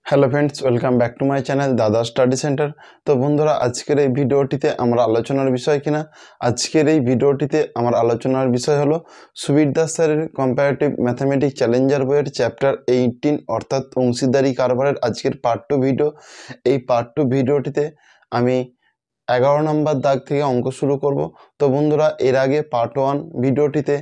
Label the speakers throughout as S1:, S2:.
S1: Hello friends, welcome back to my channel দাদা study centre. তো বন্ধুরা, আজকের এই ভিডিওটিতে আমার আলোচনার বিষয় হলো সুবীর দাস স্যারের কম্পারেটিভ ম্যাথামেটিক্স চ্যালেঞ্জার বইয়ের চ্যাপ্টার 18 অর্থাৎ অংশীদারি কারবারের আজকের পার্ট 2 ভিডিও। এই পার্ট 2 ভিডিওটিতে আমি 11 নম্বর দাগ থেকে অঙ্ক শুরু করব। তো বন্ধুরা, এর আগে পার্ট 1 ভিডিওটিতে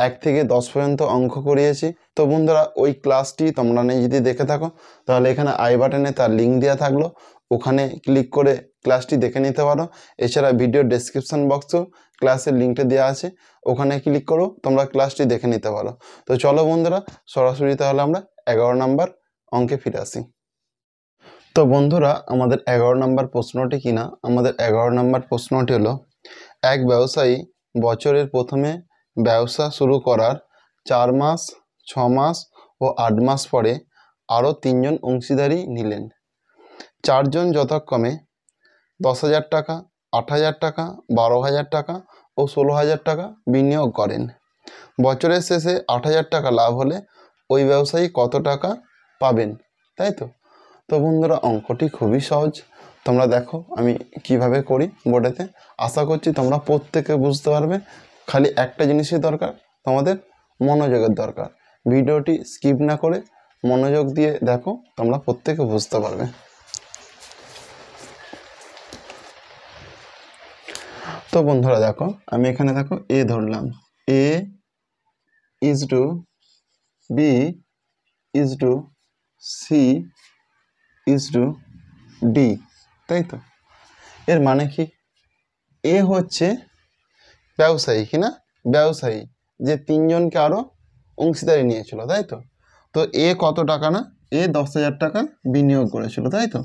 S1: 1 থেকে 10 পর্যন্ত অঙ্ক করিয়েছি। তো বন্ধুরা, ওই ক্লাসটি তোমরা যদি দেখে থাকো তাহলে এখানে আই বাটনে তার লিঙ্ক দেওয়া থাকলো, ওখানে ক্লিক করে ক্লাসটি দেখে নিতে পারো। এছাড়া ভিডিও ডেসক্রিপশন বক্সেও ক্লাসের লিঙ্কটা দেওয়া আছে, ওখানে ক্লিক করো, তোমরা ক্লাসটি দেখে নিতে পারো। তো চলো বন্ধুরা, সরাসরি তাহলে আমরা 11 নম্বর অঙ্কে ফিরে আসি। তো বন্ধুরা, আমাদের 11 নম্বর প্রশ্নটি কিনা, আমাদের 11 নম্বর প্রশ্নটি হলো, এক ব্যবসায়ী বছরের প্রথমে ব্যবসা শুরু করার 4 মাস, 6 মাস ও 8 মাস পরে আরও 3 জন অংশীদারি নিলেন। 4 জন যথাক্রমে 10,000 টাকা, 8,000 টাকা, 12,000 টাকা ও 16,000 টাকা বিনিয়োগ করেন। বছরের শেষে 8,000 টাকা লাভ হলে ওই ব্যবসায়ী কত টাকা পাবেন, তাই তো? তো বন্ধুরা, অঙ্কটি খুবই সহজ, তোমরা দেখো আমি কিভাবে করি বোর্ডেতে। আশা করছি তোমরা প্রত্যেকে বুঝতে পারবে। খালি একটা জিনিসই দরকার, তোমাদের মনোযোগের দরকার। ভিডিওটি স্কিপ না করে মনোযোগ দিয়ে দেখো, তোমরা প্রত্যেকে বুঝতে পারবে। তো বন্ধুরা দেখো, আমি এখানে দেখো এ ধরলাম, A is to B is to C is to D, তাই তো? এর মানে কি? এ হচ্ছে ব্যবসায়ী, কিনা ব্যবসায়ী যে 3 জনকে আরও অংশীদারি নিয়েছিল, তাই তো? তো এ কত টাকা না, এ 10,000 টাকা বিনিয়োগ করেছিল, তাই তো?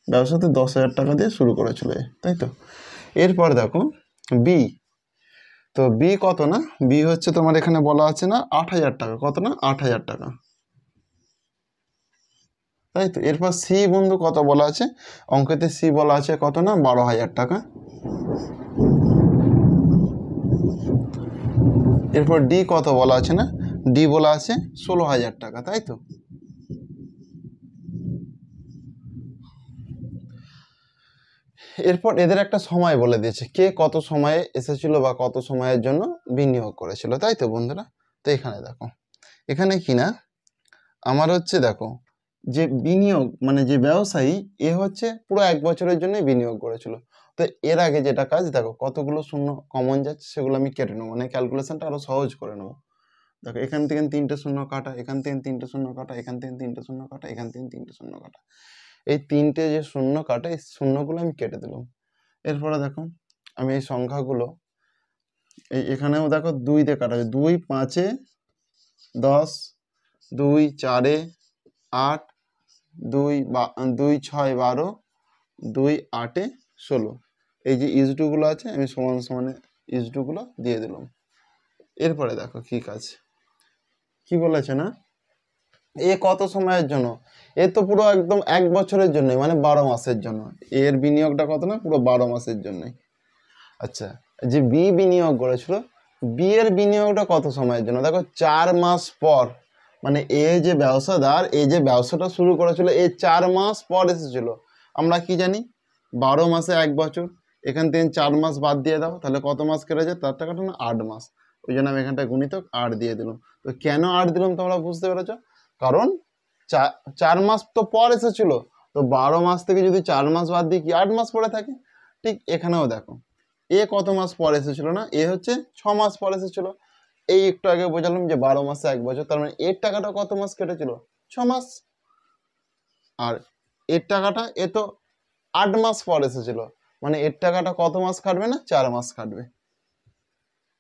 S1: ব্যবসাতে 10,000 টাকা দিয়ে শুরু করেছিল, তাই তো? এরপর দেখো বি। তো বি কত না, বি হচ্ছে তোমার এখানে বলা আছে না 8,000 টাকা, কত না 8,000 টাকা, তাই তো? এরপর সি বন্ধু কত বলা আছে, অঙ্কেতে সি বলা আছে কত না 12,000 টাকা। এরপর ডি কত বলা আছে না, ডি বলা আছে 16,000 টাকা, তাই তো? এরপর এদের একটা সময় বলে দিয়েছে, কে কত সময়ে এসেছিল বা কত সময়ের জন্য বিনিয়োগ করেছিল, তাই তো বন্ধুরা? তো এখানে দেখো, এখানে কিনা আমার হচ্ছে দেখো যে বিনিয়োগ মানে যে ব্যবসায়ী, এ হচ্ছে পুরো 1 বছরের জন্য বিনিয়োগ করেছিল। তো এর আগে যেটা কাজ দেখো, কতগুলো শূন্য কমন যাচ্ছে সেগুলো আমি কেটে নেবো, মানে ক্যালকুলেশনটা আরো সহজ করে নেবো। দেখো, এখান থেকে 3টে শূন্য কাটা, এখান থেকে 3টে শূন্য কাটা, এখান থেকে 3টে শূন্য কাটা, এখান থেকে 3টে শূন্য কাটা, এই 3টে যে শূন্য কাটা, এই শূন্যগুলো আমি কেটে দিলাম। এরপরে দেখো, আমি এই সংখ্যাগুলো এখানেও দেখো 2 দিয়ে কাটা আছে, 2 5-এ 10, 2 4-এ 8, 2 6 12, 2 8-এ 16, এই যে ইজটুগুলো আছে আমি সমান সমানে ইজটুগুলো দিয়ে দিলাম। এরপরে দেখো কি কাজ, কি বলেছে না, এ কত সময়ের জন্য, এ তো পুরো একদম 1 বছরের জন্য, মানে 12 মাসের জন্য। এর বিনিয়োগটা কত না, পুরো 12 মাসের জন্য। আচ্ছা, যে বি বিনিয়োগ করেছিল, বি এর বিনিয়োগটা কত সময়ের জন্য, দেখো 4 মাস পর, মানে এ যে ব্যবসাদার, এই যে ব্যবসাটা শুরু করেছিল এ 4 মাস পর এসেছিল। আমরা কি জানি, 12 মাসে 1 বছর, এখান থেকে 4 মাস বাদ দিয়ে দাও, তাহলে কত মাস কেটে যায়, তার টাকাটা না 8 মাস। ওই জন্য আমি এখানটা গুণিতক 8 দিয়ে দিলাম। তো কেন 8 দিলাম তোমরা বুঝতে পেরেছ, কারণ 4 মাস তো পর এসেছিল, তো 12 মাস থেকে যদি 4 মাস বাদ দিই কি 8 মাস পরে থাকে। ঠিক এখানেও দেখো, এ কত মাস পর এসেছিল না, এ হচ্ছে 6 মাস পর এসেছিল। এই একটু আগে বোঝালাম যে 12 মাসে 1 বছর, তার মানে এর টাকাটা কত মাস কেটেছিল, 6 মাস। আর এর টাকাটা এ তো 8 মাস পর এসেছিল, মানে এর টাকাটা কত মাস কাটবে না, 4 মাস কাটবে।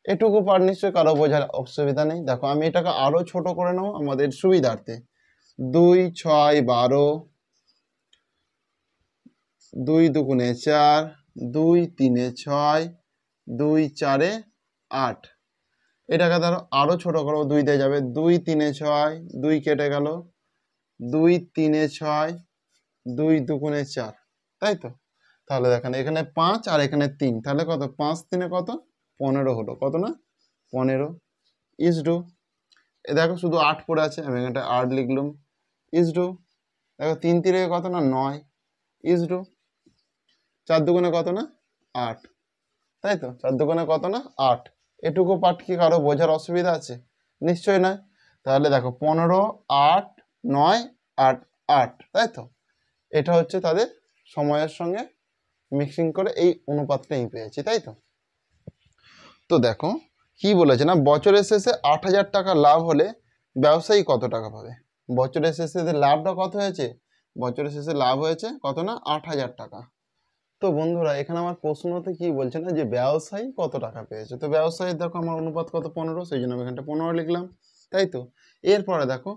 S1: এটুকু পার নিশ্চয় কারো বোঝার অসুবিধা নেই। দেখো, আমি এটাকে আরো ছোট করে নেবো আমাদের সুবিধার্থে। 2 6 12, 2 2 4, 2 3 6, 2 4 8। এটাকে ধরো আরো ছোট করবো, 2 দিয়ে যাবে, 2 3 6, 2 কেটে গেল, 2 3 6, 2 2 4, তাই তো? তাহলে দেখেন এখানে 5 আর এখানে 3, তাহলে কত, 5 3 কত 15 হলো, কত না 15 ইজ টু, এ দেখো শুধু 8 পড়ে আছে, আমি এখানটা 8 লিখলাম, ইজ টু দেখো 3 3 কত না 9 ইজটু 4 দুগুণে কত না 8, তাই তো 4 দুগুণে কত না 8। এটুকু পাঠ কি কারো বোঝার অসুবিধা আছে? নিশ্চয়ই নয়। তাহলে দেখো 15 8 9 8 8, তাই তো এটা হচ্ছে তাদের সময়ের সঙ্গে মিক্সিং করে এই অনুপাতটাই পেয়েছি, তাই তো। তো দেখো কি বলেছে না, বছরের শেষে 8,000 টাকা লাভ হলে ব্যবসায়ী কত টাকা পাবে। বছরের শেষে লাভটা কত হয়েছে? বছরের শেষে লাভ হয়েছে কত না 8,000 টাকা। তো বন্ধুরা এখানে আমার প্রশ্নতে কি বলছে না যে ব্যবসায়ী কত টাকা পেয়েছে। তো ব্যবসায়ীর দেখো আমার অনুপাত কত 15, সেই জন্য আমি এখানটা 15 লিখলাম, তাই তো। এরপরে দেখো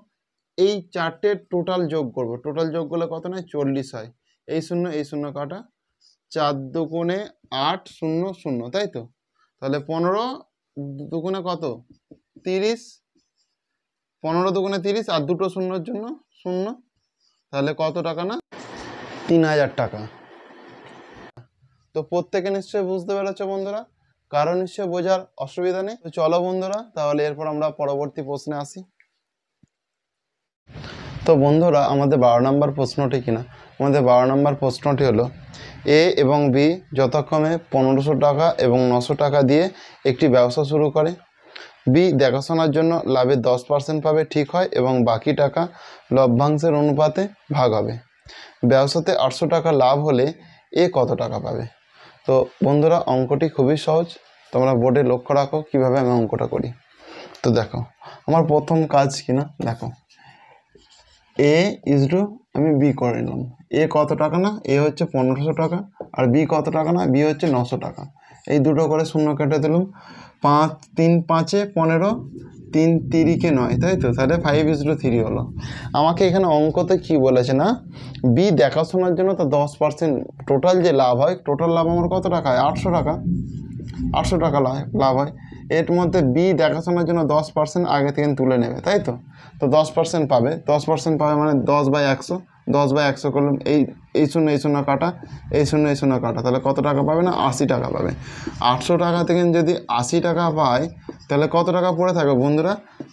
S1: এই চারটে টোটাল যোগ করবো, টোটাল যোগ করলে কত নয় 40 হয়। এই শূন্য কাটা, 4 দুগুণে 8 0 0, তাই তো। তাহলে 15 দুগুণে কত 30, 15 দুগুণে 30 আর দুটো শূন্যর জন্য 0, তাহলে কত টাকা না 3,000 টাকা। তো প্রত্যেকে নিশ্চয়ই বুঝতে পেরেছো বন্ধুরা, কারণ নিশ্চয়ই বোঝার অসুবিধা নেই। তো চলো বন্ধুরা তাহলে এরপর আমরা পরবর্তী প্রশ্নে আসি। তো বন্ধুরা আমাদের 12 নম্বর প্রশ্নটি কিনা, আমাদের 12 নম্বর প্রশ্নটি হলো এ এবং বি যথাক্রমে 1500 টাকা এবং 900 টাকা দিয়ে একটি ব্যবসা শুরু করে। বি দেখাশোনার জন্য লাভের 10% পাবে, ঠিক হয়, এবং বাকি টাকা লভ্যাংশের অনুপাতে ভাগ হবে। ব্যবসাতে 800 টাকা লাভ হলে এ কত টাকা পাবে। তো বন্ধুরা অঙ্কটি খুবই সহজ, তোমরা বোর্ডে লক্ষ্য রাখো কিভাবে আমি অঙ্কটা করি। তো দেখো আমার প্রথম কাজ কিনা, দেখো এ ইজটু আমি বি করে নিলাম। এ কত টাকা না, এ হচ্ছে 1500 টাকা, আর বি কত টাকা না, বি হচ্ছে 900 টাকা। এই দুটো করে শূন্য কেটে দিলাম, 5 3 5 15, 3 3 9, তাই তো। তাহলে 5:3 হলো। আমাকে এখানে অঙ্কতে কি বলেছে না, বি দেখাশোনার জন্য তো 10%, টোটাল যে লাভ হয়, টোটাল লাভ আমার কত টাকা হয় 800 টাকা, 800 টাকা লাভ হয়। এর মধ্যে বি দেখাশোনার জন্য 10% আগে থেকে তুলে নেবে, তাই তো। তো 10% পাবে, 10% পাবে মানে 10/100, 10/100 করলাম, এই শূন্য কাটা, এই শূন্য কাটা, তাহলে কত টাকা পাবে না 80 টাকা পাবে। 800 টাকা থেকে যদি 80 টাকা পায় তাহলে কত টাকা পড়ে থাকবে বন্ধুরা,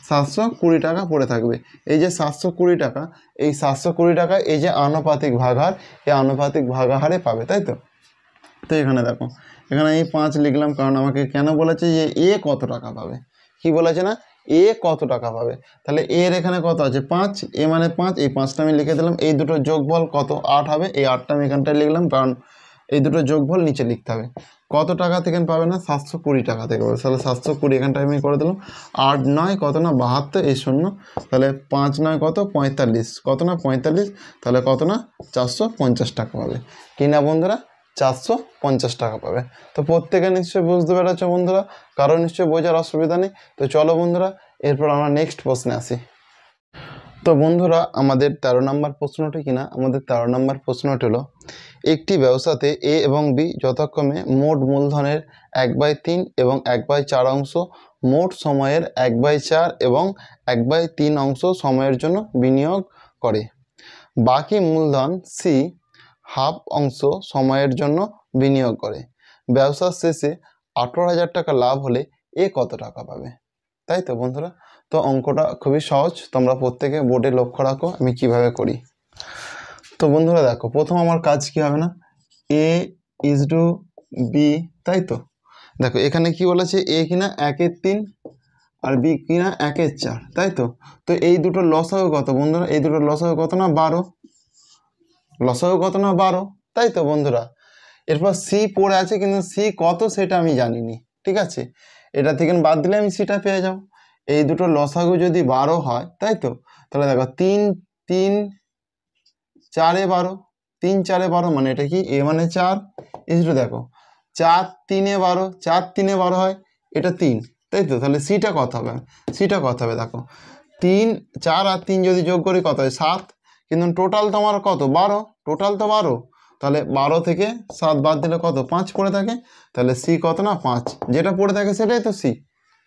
S1: 720 টাকা পড়ে থাকবে। এই যে 720 টাকা, এই 720 টাকা এই যে আনুপাতিক ভাগাহার, এই আনুপাতিক ভাগাহারে পাবে, তাই তো। তো এখানে দেখো এখানে আমি 5 লিখলাম, কারণ আমাকে কেন বলেছে যে এ কত টাকা পাবে, কি বলেছে না এ কত টাকা পাবে। তাহলে এর এখানে কত আছে 5, এ মানে 5, এই 5টা আমি লিখে দিলাম। এই দুটো যোগফল কত 8 হবে, এই 8টা আমি এখানটায় লিখলাম, কারণ এই দুটো যোগফল নিচে লিখতে হবে। কত টাকা থেকে পাবে না 720 টাকা থেকে পাবে, তাহলে 720 এখানটায় আমি করে দিলাম। 8 9 কত না 72, এই শূন্য, তাহলে 5 9 কত 45, কত না 45, তাহলে কত না 450 টাকা পাবে। কি না বন্ধুরা 450 টাকা পাবে। তো প্রত্যেকে নিশ্চয়ই বুঝতে পেরেছো বন্ধুরা, কারণ নিশ্চয়ই বোঝার অসুবিধা নেই। তো চলো বন্ধুরা এরপর আমরা নেক্সট প্রশ্নে আসি। তো বন্ধুরা আমাদের 13 নম্বর প্রশ্নটি কিনা, আমাদের 13 নম্বর প্রশ্নটি হলো একটি ব্যবসাতে এ এবং বি যথাক্রমে মোট মূলধনের 1/3 এবং 1/4 অংশ মোট সময়ের 1/4 এবং 1/3 অংশ সময়ের জন্য বিনিয়োগ করে। বাকি মূলধন সি হাফ অংশ সময়ের জন্য বিনিয়োগ করে। ব্যবসার শেষে 18,000 টাকা লাভ হলে এ কত টাকা পাবে, তাই তো বন্ধুরা। তো অঙ্কটা খুবই সহজ, তোমরা প্রত্যেকে বোর্ডে লক্ষ্য রাখো আমি কিভাবে করি। তো বন্ধুরা দেখো প্রথম আমার কাজ কি হবে না, এ ইজ টু বি, তাই তো। দেখো এখানে কি বলেছে, এ কিনা 1/3 আর বি কিনা 1/4, তাই তো। তো এই দুটো লসাগু কত বন্ধুরা, এই দুটো লসাগু কত না 12, লসাগু কত না 12, তাই তো বন্ধুরা। এরপর সি পড়ে আছে, কিন্তু সি কত সেটা আমি জানিনি, ঠিক আছে। এটা থেকে বাদ দিলে আমি সিটা পেয়ে যাব। এই দুটো লসাগু যদি 12 হয়, তাই তো, তাহলে দেখো 3 3 4 12, 3 4 12 মানে এটা কি এ মানে 4, এসে দেখো 4 3 12, 4 3 12 হয়, এটা 3, তাই তো। তাহলে সিটা কত হবে, সিটা কত হবে দেখো 3 4 আর 3 যদি যোগ করি কত হয় 7, কিন্তু টোটাল তোমার কত 12, টোটাল তো 12, তাহলে 12 থেকে 7 বাদ দিলে কত 5 পড়ে থাকে, তাহলে সি কত না 5, যেটা পড়ে থাকে সেটাই তো সি,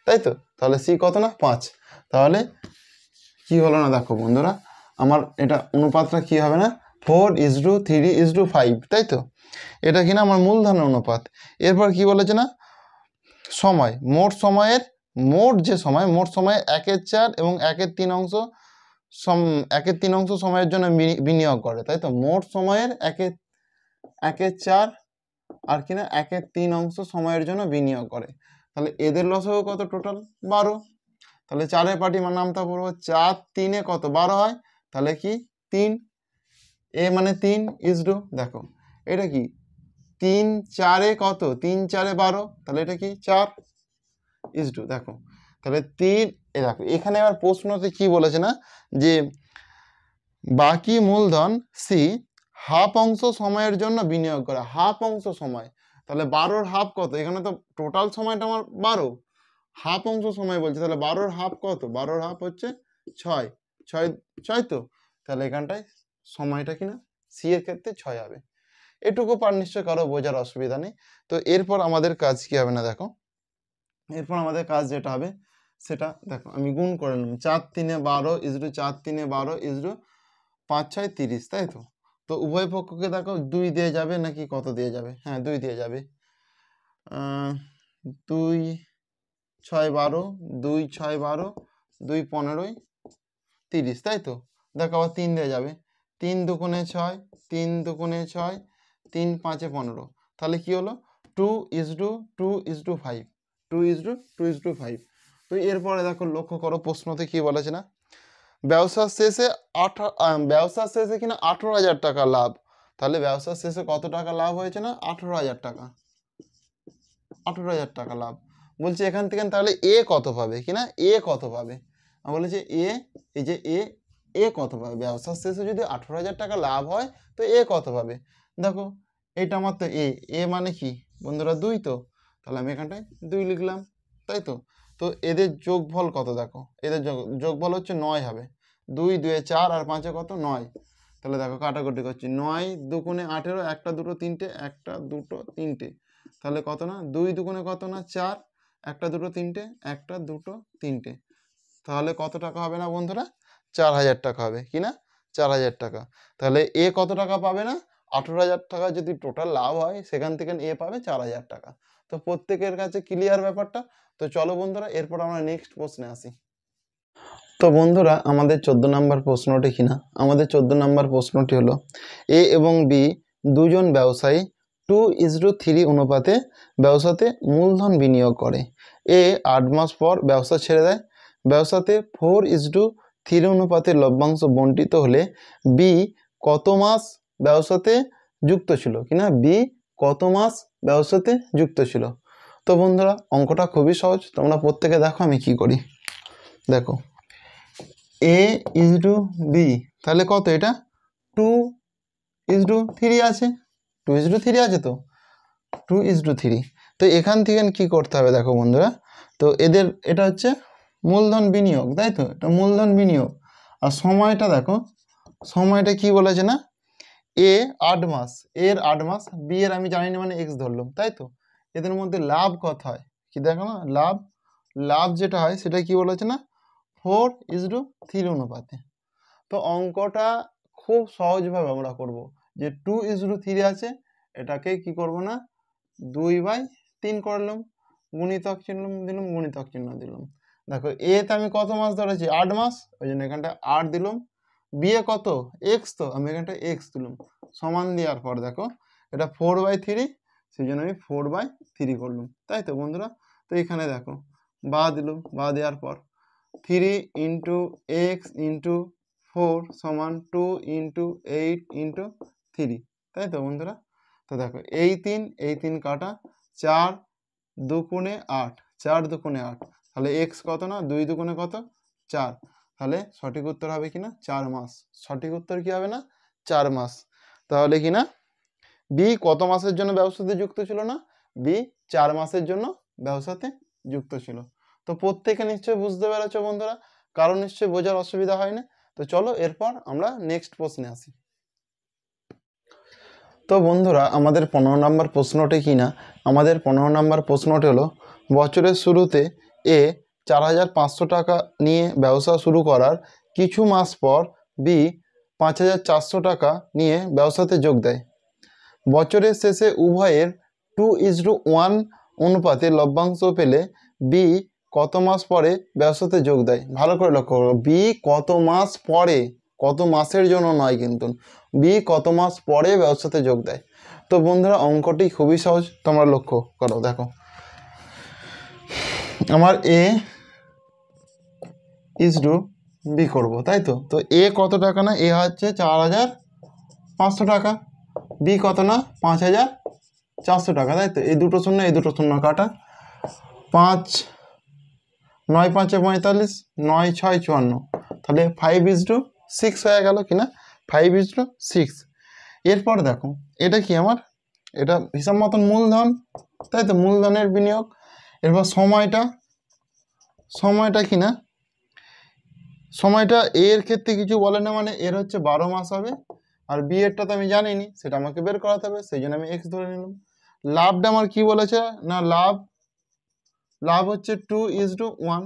S1: তাই তো। তাহলে সি কত না 5, তাহলে কি হলো না দেখো বন্ধুরা আমার এটা অনুপাতটা কি হবে না 4:3:5, তাই তো। এটা কিনা আমার মূলধনের অনুপাত। এরপর কি বলেছে না সময়, মোট সময়ের মোট যে সময়, মোট সময়ের 1/4 এবং 1/3 অংশ একের 3 অংশ সময়ের জন্য বিনিয়োগ করে, তাই তো? মোট সময়ের একের 4 আর কিনা 1/3 অংশ সময়ের জন্য বিনিয়োগ করে। তাহলে এদের লসাগু কত? টোটাল 12। তাহলে 4-এর পাটি নামতা পড়বো, 4 3-এ কত? 12 হয়। তাহলে কি 3, এ মানে 3 ইজ টু, দেখো এটা কি 3 4-এ কত? 3 4-এ 12, তাহলে এটা কি 4 ইজ টু, দেখো তাহলে 3। দেখো এখানে আবার প্রশ্নতে কি বলেছে না, যে বাকি মূলধন সি হাফ অংশ সময়ের জন্য বিনিয়োগ করে। হাফ অংশ সময়, তাহলে 12-র হাফ কত? এখানে তো টোটাল সময়টা আমার 12, হাফ অংশ সময় বলছে, তাহলে 12-র হাফ কত? 12-র হাফ হচ্ছে 6, 6 তো, তাহলে এখানটায় সময়টা কিনা সি এর ক্ষেত্রে 6 হবে। এটুকু পার নিশ্চয় কারো বোঝার অসুবিধা নেই। তো এরপর আমাদের কাজ কি হবে না, দেখো এরপর আমাদের কাজ যেটা হবে সেটা দেখো, আমি গুণ করে নিলাম, 4 3-এ 12 ইজ টু 4 3-এ 12 ইজ টু 5 6 30, তাই তো? তো উভয় পক্ষকে দেখো 2 দিয়ে যাবে নাকি কত দিয়ে যাবে? হ্যাঁ 2 দিয়ে যাবে। 2 6 12, 2 6 12, 2 15 30, তাই তো? দেখো আবার 3 দিয়ে যাবে, 3 দুগুণে 6, 3 দুগুণে 6, 3 5 15, তাহলে কি হলো 2 is to 2 is to 5, 2 is to 2 is to 5। তো এরপরে দেখো লক্ষ্য করো প্রশ্নতে কি বলেছে না, ব্যবসার শেষে ব্যবসার শেষে কিনা 18,000 টাকা লাভ। তাহলে ব্যবসার শেষে কত টাকা লাভ হয়েছে না? 18,000 টাকা, 18,000 টাকা লাভ। বলছে এখান থেকে তাহলে এ কত পাবে কিনা, এ কত পাবে? বলেছে এ, এই যে এ কত পাবে? ব্যবসার শেষে যদি 18,000 টাকা লাভ হয় তো এ কত পাবে? দেখো এটা আমার তো এ মানে কি বন্ধুরা 2, তো তাহলে আমি এখানটায় 2 লিখলাম, তাই তো? তো এদের যোগফল কত? দেখো এদের যোগফল হচ্ছে 9 হবে। 2 2 4 আর 5 কত? 9। তাহলে দেখো কাটাকুটি করছি, 9 দুগুণে 18, একটা দুটো তিনটে, একটা দুটো তিনটে, তাহলে কত না 2 দুগুণে কত না 4, একটা দুটো তিনটে, একটা দুটো তিনটে, তাহলে কত টাকা হবে না বন্ধুরা? 4,000 টাকা হবে কিনা, 4,000 টাকা। তাহলে এ কত টাকা পাবে না? 18,000 টাকা যদি টোটাল লাভ হয় সেখান থেকে এ পাবে 4,000 টাকা। তো প্রত্যেকের কাছে ক্লিয়ার ব্যাপারটা? তো চলো বন্ধুরা এরপর আমরা নেক্সট প্রশ্নে আসি। তো বন্ধুরা আমাদের 14 নম্বর প্রশ্নটি কিনা, আমাদের 14 নম্বর প্রশ্নটি হলো এ এবং বি দুজন ব্যবসায়ী 2:3 অনুপাতে ব্যবসাতে মূলধন বিনিয়োগ করে। এ 8 মাস পর ব্যবসা ছেড়ে দেয়। ব্যবসাতে 4:3 অনুপাতে লভ্যাংশ বণ্টিত হলে বি কত মাস ব্যবসাতে যুক্ত ছিল কিনা, বি কত মাস ব্যবসাতে যুক্ত ছিল? তো বন্ধুরা অঙ্কটা খুবই সহজ, তোমরা প্রত্যেকে দেখো আমি কি করি। দেখো এ ইজ টু বি, তাহলে কত? এটা 2:3 আছে, 2:3 আছে, তো 2:3। তো এখান থেকে কি করতে হবে দেখো বন্ধুরা, তো এদের এটা হচ্ছে মূলধন বিনিয়োগ, তাই তো? এটা মূলধন বিনিয়োগ। আর সময়টা দেখো, সময়টা কি বলেছে না, এ 8 মাস, এর 8 মাস, বি এর আমি জানি না মানে এক্স ধরলাম, তাই তো? এদের মধ্যে লাভ কত হয় কি দেখো না, লাভ যেটা হয় সেটা কি বলেছে না 4:3 অনুপাতে। তো অঙ্কটা খুব সহজভাবে আমরা করব, যে 2:3 আছে, এটাকে কি করব না 2/3 করলাম, গুণিতক চিহ্ন দিলাম, গুণিতক চিহ্ন দিলাম। দেখো এ তে আমি কত মাস ধরেছি? 8 মাস, ওই জন্য এখানটা 8 দিলাম। বি এ কত? এক্স, তো আমি এখানটা এক্স দিলাম। সমান দেওয়ার পর দেখো এটা 4/3, সেই জন্য আমি 4/3 করলাম, তাই তো বন্ধুরা? তো এখানে দেখো বা দিলাম, বা দেওয়ার পর 3 ইন্টু এক্স ইন্টু 4 সমান 2 ইন্টু 8 ইন্টু 3, তাই তো বন্ধুরা? তো দেখো এই 3 কাটা, 4 দুগুণে 8, 4 দুগুণে 8, তাহলে এক্স কত না 2 দুগুণে কত 4, তাহলে সঠিক উত্তর হবে কিনা 4 মাস। সঠিক উত্তর কি হবে না 4 মাস। তাহলে কিনা বি কত মাসের জন্য ব্যবসাতে যুক্ত ছিল না, বি 4 মাসের জন্য ব্যবসাতে যুক্ত ছিল। তো প্রত্যেকে নিশ্চয়ই বুঝতে পেরেছো বন্ধুরা, কারণ নিশ্চয়ই বোঝার অসুবিধা হয় না। তো চলো এরপর আমরা নেক্সট প্রশ্নে আসি। তো বন্ধুরা আমাদের 15 নম্বর প্রশ্নটি কিনা, আমাদের 15 নম্বর প্রশ্নটি হলো বছরের শুরুতে এ 4,500 টাকা নিয়ে ব্যবসা শুরু করার কিছু মাস পর বি 5,400 টাকা নিয়ে ব্যবসাতে যোগ দেয়। বছরের শেষে উভয়ের 2:1 অনুপাতে লভ্যাংশ পেলে বি কত মাস পরে ব্যবসাতে যোগ দেয়? ভালো করে লক্ষ্য করো, বি কত মাস পরে, কত মাসের জন্য নয় কিন্তু, বি কত মাস পরে ব্যবসাতে যোগ দেয়। তো বন্ধুরা অঙ্কটি খুবই সহজ, তোমরা লক্ষ্য করো। দেখো আমার এ ইজ টু বি করবো, তাই তো। তো এ কত টাকা না, এ হচ্ছে 4,500 টাকা, বি কত না 5,400 টাকা, তাই তো। এই দুটো শূন্য এই দুটো শূন্য কাটা, 5 9 5 45, 9 6 54, তাহলে 5:6 হয়ে গেল কিনা, 5:6। এরপর দেখো এটা কি আমার, এটা হিসাব মতন মূলধন, তাই তো, মূলধনের বিনিয়োগ। এরপর সময়টা কিনা, সময়টা এর ক্ষেত্রে কিছু বলে না, মানে এর হচ্ছে 12 মাস হবে, আর বি এরটা তো আমি জানিনি, সেটা আমাকে বের করাতে হবে, সেই জন্য আমি এক্স ধরে নিলাম। লাভটা আমার কি বলেছে না, লাভ হচ্ছে 2:1।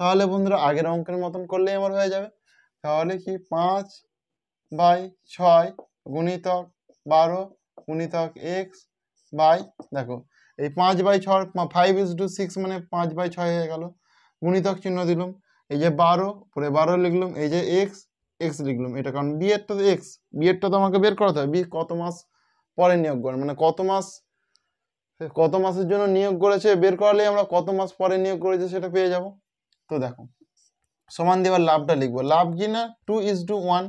S1: তাহলে বন্ধুরা আগের অঙ্কের মতন করলেই আমার হয়ে যাবে। তাহলে কি 5/6 গুণিতক 12 গুণিতক এক্স বাই, দেখো এই 5/6, 5:6 মানে 5/6 হয়ে গেল, গুণিতক চিহ্ন দিলাম, এই যে 12 পরে 12 লিখলাম, এই যে এক্স লিখলাম, এটা কারণ বি এরটা তো এক্স, বি এরটা তো আমাকে বের করাতে হবে, বি কত মাস পরে নিয়োগ করে, মানে কত মাসের জন্য নিয়োগ করেছে বের করালেই আমরা কত মাস পরে নিয়োগ করেছে সেটা পেয়ে যাব। তো দেখো সমান দিয়ে এবার লাভটা লিখবো, লাভ কি না 2:1,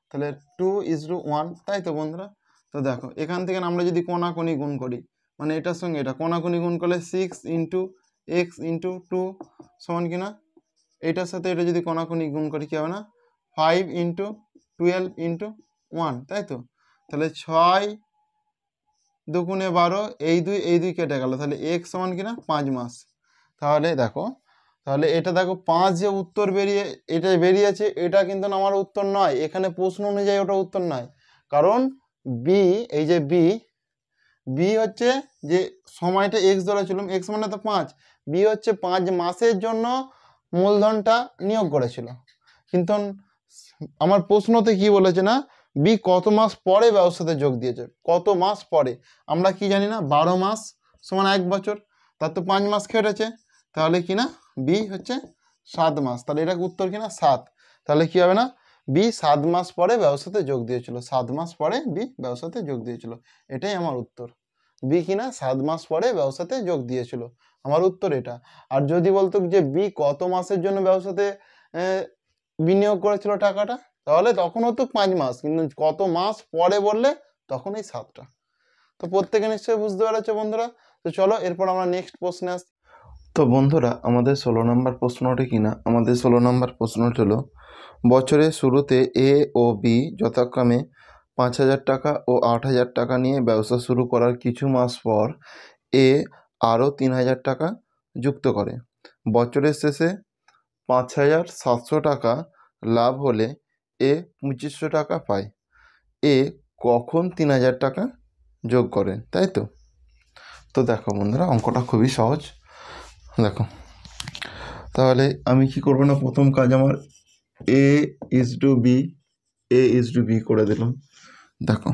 S1: তাহলে 2:1, তাই তো বন্ধুরা। তো দেখো এখান থেকে আমরা যদি কোনাকুনি গুণ করি, মানে এটার সঙ্গে এটা কোনাকুনি গুণ করলে 6 × x × 2 সমান কিনা, এটার সাথে এটা যদি কোনাকুনি গুণ করি কি হবে না, 5 × 12 × 1, তাই তো। তাহলে 6 2 × 12, এই দুই কেটে গেল, তাহলে x সমান কিনা 5 মাস। তাহলে দেখো, তাহলে এটা দেখো 5 যে উত্তর এটা বেরিয়েছে, এটা কিন্তু আমার উত্তর নয়, এখানে প্রশ্ন অনুযায়ী ওটা উত্তর নয়, কারণ বি, এই যে বি হচ্ছে যে সময়টা এক্স ধরেছিলাম, এক্স মানে তো 5, বি হচ্ছে 5 মাসের জন্য মূলধনটা নিয়োগ করেছিল, কিন্তু আমার প্রশ্নতে কি বলেছে না, বি কত মাস পরে ব্যবসাতে যোগ দিয়েছে, কত মাস পরে, আমরা কি জানি না 12 মাস সমান 1 বছর, তার তো 5 মাস খেটেছে, তাহলে কিনা বি হচ্ছে 7 মাস, তাহলে এটা উত্তর কিনা 7, তাহলে কি হবে না, বি 7 মাস পরে ব্যবসাতে যোগ দিয়েছিল, 7 মাস পরে বি ব্যবসাতে যোগ দিয়েছিল, এটাই আমার উত্তর, বি কিনা 7 মাস পরে ব্যবসাতে যোগ দিয়েছিল, আমার উত্তর এটা। আর যদি বলতো যে বি কত মাসের জন্য ব্যবসাতে বিনিয়োগ করেছিল টাকাটা, তাহলে তখনও তো 5 মাস, কিন্তু কত মাস পরে বললে তখন এই 7টা। তো প্রত্যেকে নিশ্চয়ই বুঝতে পেরেছো বন্ধুরা। তো চলো এরপর আমরা নেক্সট প্রশ্নে আসি। তো বন্ধুরা আমাদের 16 নম্বর প্রশ্নটি কিনা, আমাদের 16 নম্বর প্রশ্নটি হলো, বছরের শুরুতে এ ও বি যথাক্রমে 5,000 টাকা ও 8,000 টাকা নিয়ে ব্যবসা শুরু করার কিছু মাস পর এ আরও 3,000 টাকা যুক্ত করে, বছরের শেষে 5,700 টাকা লাভ হলে এ 2,500 টাকা পায়, এ কখন 3,000 টাকা যোগ করেন, তাই তো। তো দেখো বন্ধুরা অঙ্কটা খুবই সহজ, দেখো তাহলে আমি কি করবো না, প্রথম কাজ আমার এ ইজ টু বি করে দিলাম। দেখো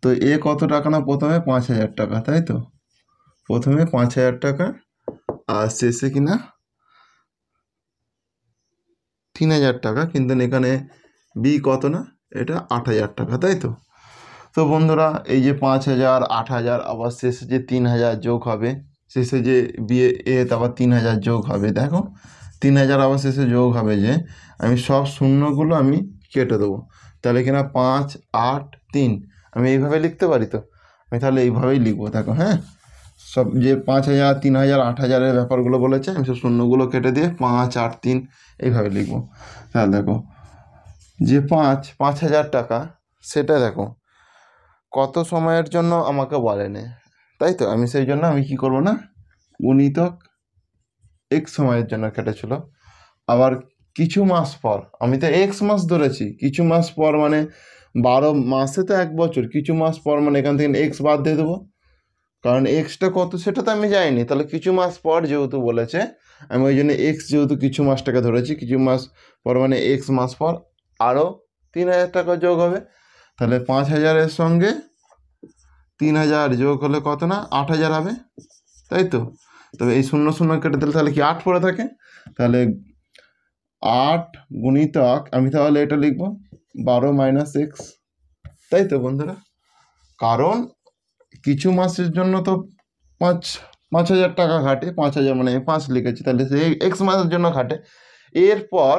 S1: তো এ কত টাকা না, প্রথমে 5,000 টাকা, তাই তো, প্রথমে 5,000 টাকা আর শেষে কিনা 3,000 টাকা, কিন্তু এখানে বি কত না, এটা 8,000 টাকা, তাই তো। তো বন্ধুরা এই যে 5,000 8,000 আবার শেষে যে 3,000 যোগ হবে, শেষে যে বি এ আবার 3,000 যোগ হবে, দেখো 3,000 আবার শেষে যোগ হবে, যে আমি সব শূন্যগুলো আমি কেটে দেবো, তাহলে কিনা 5 8 3, আমি এইভাবে লিখতে পারি, তো আমি তাহলে এইভাবেই লিখবো, দেখো হ্যাঁ, সব যে 5,000 3,000 8,000-এর ব্যাপারগুলো বলেছে আমি সব শূন্যগুলো কেটে দিয়ে 5 8 3 এইভাবে লিখবো। তাহলে দেখো যে 5,000 টাকা, সেটা দেখো কত সময়ের জন্য আমাকে বলেনি, তাই তো, আমি সেই জন্য আমি কি করব না, গুণিতক এক্স সময়ের জন্য কেটেছিল, আবার কিছু মাস পর, আমি তো এক্স মাস ধরেছি, কিছু মাস পর মানে 12 মাসে তো 1 বছর, কিছু মাস পর মানে এখান থেকে এক্স বাদ দিয়ে দেবো, কারণ এক্সটা কত সেটা তো আমি জানিনি, তাহলে কিছু মাস পর যেহেতু বলেছে আমি ওই জন্য এক্স যেহেতু কিছু মাসটাকে ধরেছি, কিছু মাস পর মানে এক্স মাস পর আরও 3,000 টাকা যোগ হবে, তাহলে 5,000-এর সঙ্গে 3,000 যোগ হলে কত না 8,000 হবে, তাই তো। তবে এই 0 0 কেটে দিলে তাহলে কি 8 পড়ে থাকে, তাহলে 8 গুণিতক আমি তাহলে এটা লিখবো 12 মাইনাস এক্স, তাই তো বন্ধুরা। কারণ কিছু মাসের জন্য তো 5,000 টাকা খাটে, 5,000 মানে 5 লিখেছি, তাহলে সে এক্স মাসের জন্য খাটে। এরপর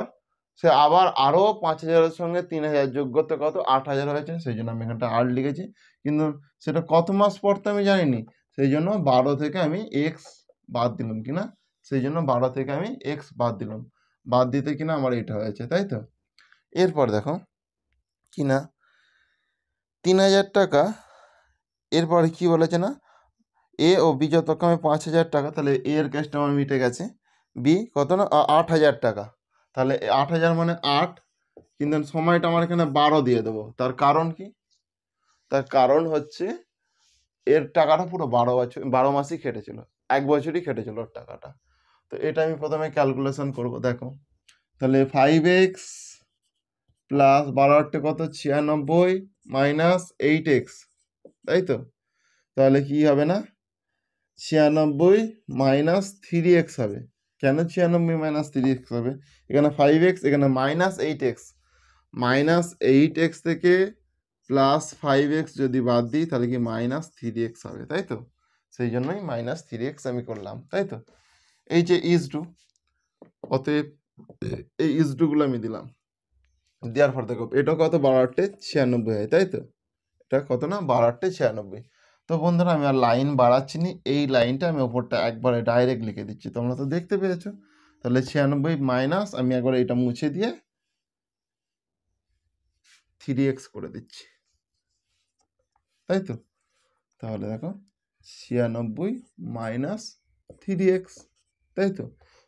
S1: সে আবার আরও 5,000-এর সঙ্গে 3,000 যোগ করতে কত 8,000 হয়েছে, সেই জন্য আমি এখানটা 8 লিখেছি। কিন্তু সেটা কত মাস পড়তে আমি জানিনি, সেই জন্য 12 থেকে আমি এক্স বাদ দিলাম কিনা, সেই জন্য 12 থেকে আমি এক্স বাদ দিলাম, বাদ দিতে কিনা আমার এটা হয়েছে, তাই তো। এরপর দেখো কিনা 3,000 টাকা, এরপরে কি বলেছে না, এ ও বি যতক্ষণে 5,000 টাকা, তাহলে এ এর কেসটা আমার মিটে গেছে। বি কত না 8,000 টাকা, তাহলে 8,000 মানে 8, কিন্তু সময়টা আমার এখানে 12 দিয়ে দেবো। তার কারণ কি, তার কারণ হচ্ছে এর টাকাটা পুরো 12 মাসই খেটেছিল, 1 বছরই খেটেছিল ওর টাকাটা। তো এটা আমি প্রথমে ক্যালকুলেশন করব, দেখো তাহলে 5x প্লাস 12 কত 96 মাইনাস 8x, তাই তো। তাহলে কি হবে না 96 মাইনাস 3x হবে। কেন 96 মাইনাস 3x হবে, এখানে 5x এখানে মাইনাস 8x, মাইনাস 8x থেকে প্লাস 5x যদি বাদ দিই তাহলে কি মাইনাস 3x হবে, তাই তো। সেই জন্যই মাইনাস 3x আমি করলাম, তাই তো। এই যে ইজ টু, অতএব এই ইজ টুগুলো আমি দিলাম, দেওয়ার পর দেখো এটা কত 12 96 হয়, তাই তো। এটা কত না 12 96। তো বন্ধুরা আমি আর লাইন বাড়াচ্ছি না, এই লাইনটা আমি ওপরটা একবারে ডাইরেক্ট লিখে দিচ্ছি, তোমরা তো দেখতে পেরেছো। তাহলে 96 মাইনাস আমি একবার এটা মুছে দিয়ে 3x করে দিচ্ছি, তাই তো। তাহলে দেখো 96 মাইনাস 3x, তাই তো।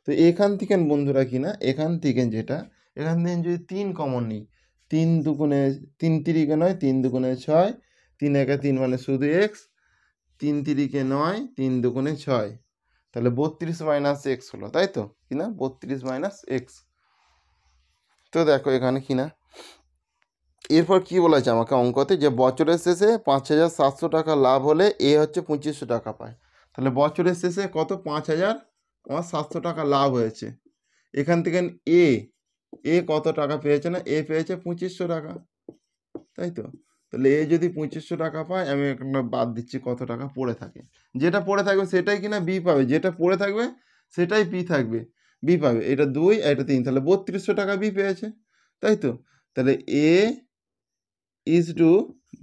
S1: তো এখান থেকে বন্ধুরা কিনা এখান থেকে যেটা, এখান থেকে যদি 3 কমন নিই, 3 দুগুণে 3 তিরিকে 9, 3 দুগুণে 6, 3 একে 3 মানে শুধু এক্স, 3 তিরিকে 9, 3 দুগুণে 6, তাহলে 32 মাইনাস এক্স হলো, তাই তো কিনা 32 মাইনাস এক্স। তো দেখো এখানে কিনা এরপর কি বলেছে আমাকে অঙ্কতে, যে বছরের শেষে 5,700 টাকা লাভ হলে এ হচ্ছে 2,500 টাকা পায়। তাহলে বছরের শেষে কত 5,700 টাকা লাভ হয়েছে, এখান থেকে এ এ কত টাকা পেয়েছে না, এ পেয়েছে 2,500 টাকা, তাই তো। তাহলে এ যদি 2,500 টাকা পায়, আমি এখানে বাদ দিচ্ছি কত টাকা পড়ে থাকে, যেটা পড়ে থাকবে সেটাই কিনা বি পাবে, যেটা পড়ে থাকবে সেটাই বি থাকবে, বি পাবে। এটা 2 আর এটা 3, তাহলে 3200 টাকা বি পেয়েছে, তাই তো। তাহলে এ ইজ টু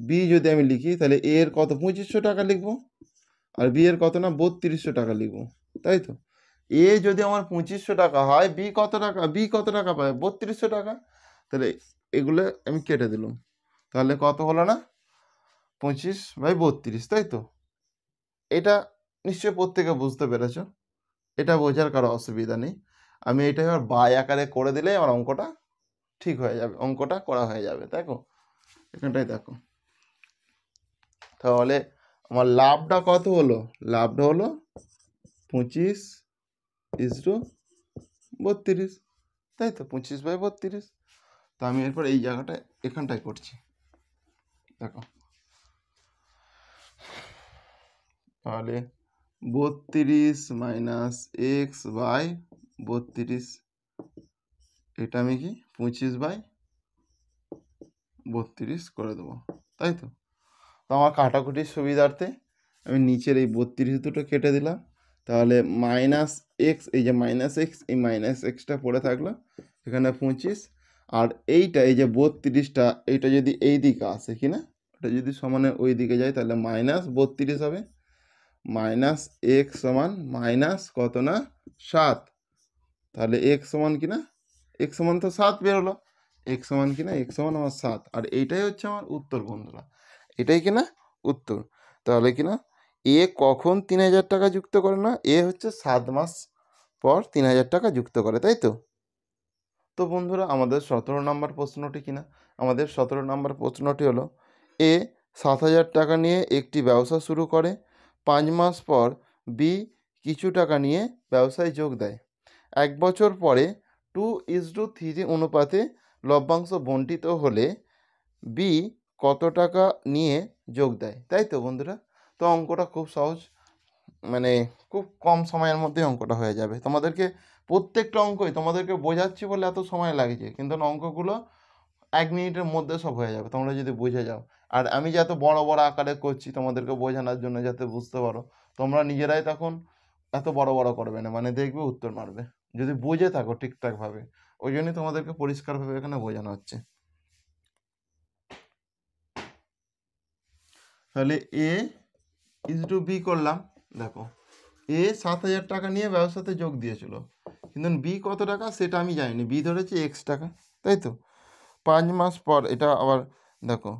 S1: বি যদি আমি লিখি, তাহলে এ এর কত 2,500 টাকা লিখবো, আর বি এর কত না 3200 টাকা লিখবো, তাই তো। এ যদি আমার 2,500 টাকা হয়, বি কত টাকা পায় 3200 টাকা, তাহলে এগুলো আমি কেটে দিলাম, তাহলে কত হলো না 25/32, তাই তো। এটা নিশ্চয়ই প্রত্যেকে বুঝতে পেরেছ, এটা বোঝার কারো অসুবিধা নেই। আমি এটা এবার বাই আকারে করে দিলে আমার অঙ্কটা ঠিক হয়ে যাবে, অঙ্কটা করা হয়ে যাবে, দেখো এখানটায় দেখো। তাহলে আমার লাভটা কত হলো, লাভটা হলো 25/32, তাই তো 25/32। তো আমি এরপর এই জায়গাটায় এখানটায় করছি, দেখো তাহলে 32 মাইনাস এক্স বাই 32, এটা আমি কি 25/32 করে দেবো, তাই তো। তো আমার কাটাকুটির সুবিধার্থে আমি নিচের এই 32 দুটো কেটে দিলাম, তাহলে মাইনাস এক্স, এই যে মাইনাস এক্স, এই মাইনাস এক্সটা পড়ে থাকলো এখানে 25, আর এইটা এই যে 32টা এইটা যদি এই দিকে আসে কিনা, এটা যদি সমানে ওই দিকে যায় তাহলে মাইনাস 32 হবে, মাইনাস এক্স সমান মাইনাস কত না 7, তাহলে এক্স সমান কিনা এক্স সমান তো 7 বেরোলো, এক্স সমান কিনা এক্স সমান আমার 7, আর এইটাই হচ্ছে আমার উত্তর বন্ধুরা, এটাই কিনা উত্তর। তাহলে কিনা এ কখন 3,000 টাকা যুক্ত করে না, এ হচ্ছে 7 মাস পর 3,000 টাকা যুক্ত করে, তাই তো। তো বন্ধুরা আমাদের 17 নম্বর প্রশ্নটি কিনা, আমাদের 17 নম্বর প্রশ্নটি হলো, এ 7,000 টাকা নিয়ে একটি ব্যবসা শুরু করে, 5 মাস পর বি কিছু টাকা নিয়ে ব্যবসায় যোগ দেয়, 1 বছর পরে 2:3 অনুপাতে লভ্যাংশ বণ্টিত হলে বি কত টাকা নিয়ে যোগ দেয়, তাই তো বন্ধুরা। তো অঙ্কটা খুব সহজ, মানে খুব কম সময়ের মধ্যে অঙ্কটা হয়ে যাবে। তোমাদেরকে প্রত্যেকটা অঙ্কই তোমাদেরকে বোঝাচ্ছি বলে এত সময় লাগছে, কিন্তু অঙ্কগুলো 1 মিনিটের মধ্যে সব হয়ে যাবে তোমরা যদি বুঝে যাও। আর আমি যে এত বড় বড় আকারে করছি তোমাদেরকে বোঝানোর জন্য যাতে বুঝতে পারো, তোমরা নিজেরাই তখন এত বড় বড় করবে না, মানে দেখবে উত্তর মারবে যদি বুঝে থাকো ঠিকঠাকভাবে। ওই জন্যই তোমাদেরকে পরিষ্কারভাবে এখানে বোঝানো হচ্ছে। তাহলে এ ইজ টু বি করলাম। দেখো এ 7,000 টাকা নিয়ে ব্যবসাতে যোগ দিয়েছিল, কিন্তু বি কত টাকা সেটা আমি জানিনি, বি ধরেছে এক্স টাকা, তাই তো। 5 মাস পর এটা আবার দেখো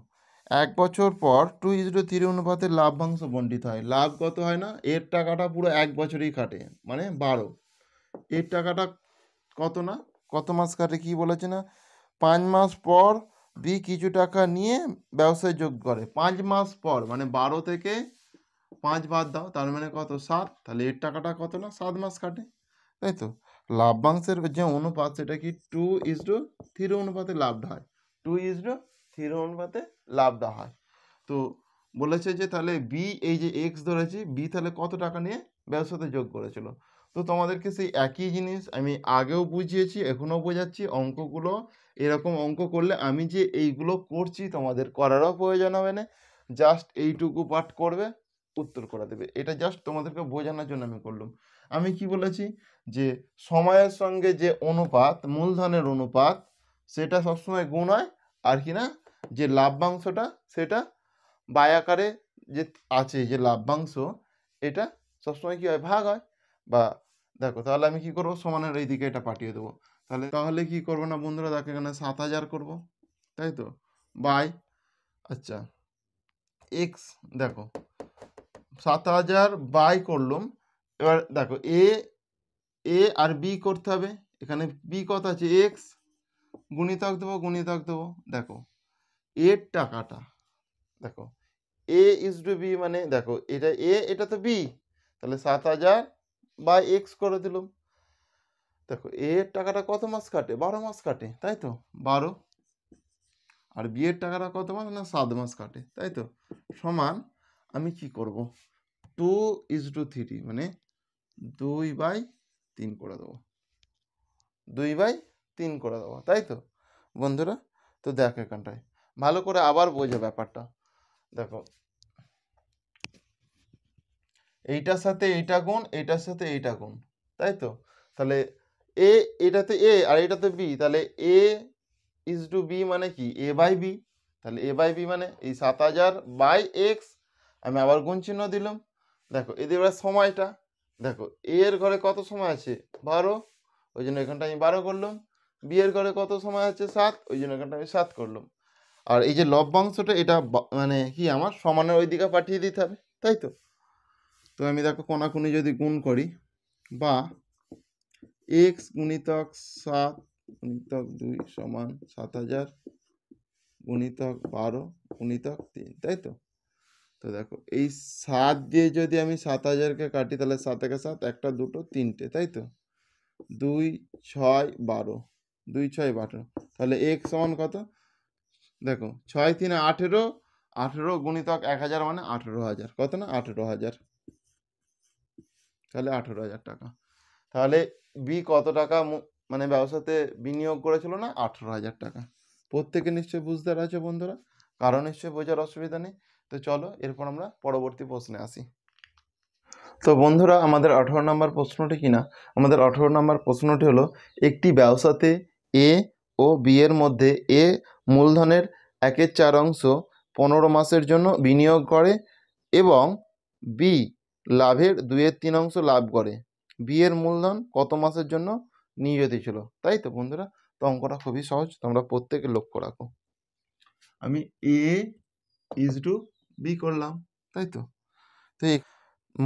S1: 1 বছর পর 2:3 অনুপাতে লাভ্যাংশ বণ্টিত হয়। লাভ কত হয় না, এর টাকাটা পুরো 1 বছরই কাটে, মানে 12। এর টাকাটা কত না, কত মাস কাটে কি বলেছে না, 5 মাস পর বি কিছু টাকা নিয়ে ব্যবসায় যোগ করে। 5 মাস পর মানে 12 থেকে 5 বাদ দাও, তার মানে কত 7, তাহলে এর টাকাটা কত না 7 মাস কাটে, তাই তো। লাভ্যাংশের যে অনুপাত সেটা কি 2:3 অনুপাতে লাভটা হয়, 2:3 অনুপাতে লাভটা হয়। তো বলেছে যে তাহলে বি, এই যে এক্স ধরেছি, বি তাহলে কত টাকা নিয়ে ব্যবসাতে যোগ করেছিল। তো তোমাদেরকে সেই একই জিনিস আমি আগেও বুঝিয়েছি, এখনও বোঝাচ্ছি। অঙ্কগুলো এরকম অঙ্ক করলে আমি যে এইগুলো করছি তোমাদের করারও প্রয়োজন হবে না, জাস্ট এইটুকু পাঠ করবে, উত্তর করে দেবে। এটা জাস্ট তোমাদেরকে বোঝানোর জন্য আমি করলাম। আমি কি বলেছি যে সময়ের সঙ্গে যে অনুপাত, মূলধনের অনুপাত, সেটা সবসময় গুণ হয়, আর কি না যে লাভ্যাংশটা সেটা বাই আকারে যে আছে, যে লাভ্যাংশ এটা সবসময় কি হয়, ভাগ হয়। বা দেখো তাহলে আমি কি করবো, সমানের এই দিকে এটা পাঠিয়ে দেবো। তাহলে তাহলে কি করবো না বন্ধুরা, দেখো এখানে 7,000 করবো, তাই তো, বাই, আচ্ছা এক্স, দেখো 7,000 বাই করলাম। এবার দেখো এ আর বি করতে হবে, এখানে বি কত আছে এক্স, গুণিতক দেবো। দেখো এর টাকাটা, দেখো এ ইজ টু বি, মানে দেখো এটা এ এটা তো বি, তাহলে 7,000 বাই এক্স করে দিলাম। দেখো এর টাকাটা কত মাস কাটে, 12 মাস কাটে, তাই তো 12। আর বি এর টাকাটা কত মাস না 7 মাস কাটে, তাই তো। সমান আমি কি করব, 2:3 মানে 2/3 করে দেবো, 2/3 করে দেবো, তাই তো বন্ধুরা। তো দেখো এখানটায় ভালো করে আবার বোঝো ব্যাপারটা। দেখো এইটার সাথে এইটা গুণ, এইটার সাথে এইটা গুণ, তাই তো। তাহলে এ, এটাতে এ আর এটাতে বি, তাহলে এ ইজ টু বি মানে কি এ বাই বি। তাহলে এ বাই বি মানে এই 7,000 বাই এক্স, আমি আবার গুণ চিহ্ন দিলাম। দেখো এদের এবার সময়টা, দেখো এ এর ঘরে কত সময় আছে 12, ওই জন্য এখানটা আমি 12 করলাম। বি এর ঘরে কত সময় আছে 7, ওই জন্য এখানটা আমি 7 করলাম। আর এই যে লভ্যাংশটা এটা মানে কি আমার সমানের ওই দিকে পাঠিয়ে দিতে হবে, তাই তো। তো আমি দেখো কোনাকুনি যদি গুণ করি, বা এক্স গুণিতক 7 গুণিতক 2 সমান 7,000 গুণিতক 12 গুণিতক 3, তাই তো। তো দেখো এই 7 দিয়ে যদি আমি 7,000কে কাটি, তাহলে 7 একে 7, একটা দুটো তিনটে, তাই তো। 2 6 12, 2 6 12, তাহলে এক্স সমান কত, দেখো 6 3 18, 18 গুণিতক 1,000 মানে 18,000, কত না 18,000, তাহলে 18,000 টাকা। তাহলে বি কত টাকা মানে ব্যবসাতে বিনিয়োগ করেছিল না 18,000 টাকা। প্রত্যেকে নিশ্চয়ই বুঝতে পারছো বন্ধুরা, কারণ নিশ্চয়ই বোঝার অসুবিধা নেই। তো চলো এরপর আমরা পরবর্তী প্রশ্নে আসি। তো বন্ধুরা আমাদের 18 নম্বর প্রশ্নটি কিনা, আমাদের 18 নম্বর প্রশ্নটি হলো, একটি ব্যবসাতে এ ও বি এর মধ্যে এ মূলধনের 1/4 15 মাসের জন্য বিনিয়োগ করে এবং বি লাভের 2/3 লাভ করে। বি এর মূলধন কত মাসের জন্য নিয়োজিত ছিল, তাই তো বন্ধুরা। তো অঙ্কটা খুবই সহজ, তোমরা প্রত্যেকে লক্ষ্য রাখো। আমি এ ইজ টু বি করলাম, তাই তো। তো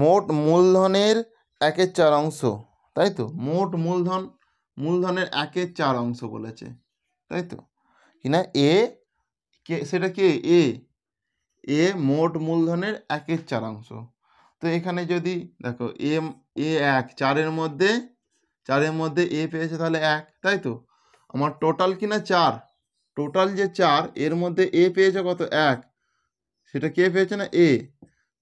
S1: মোট মূলধনের 1/4, তাই তো। মোট মূলধনের 1/4 বলেছে, তাই তো কিনা। এ কে, সেটা কে এ, মোট মূলধনের 1/4। তো এখানে যদি দেখো এ, 1 4-এর মধ্যে এ পেয়েছে তাহলে 1, তাই তো। আমার টোটাল কিনা 4, টোটাল যে 4 এর মধ্যে এ পেয়েছে কত 1, সেটা কে পেয়েছে না এ।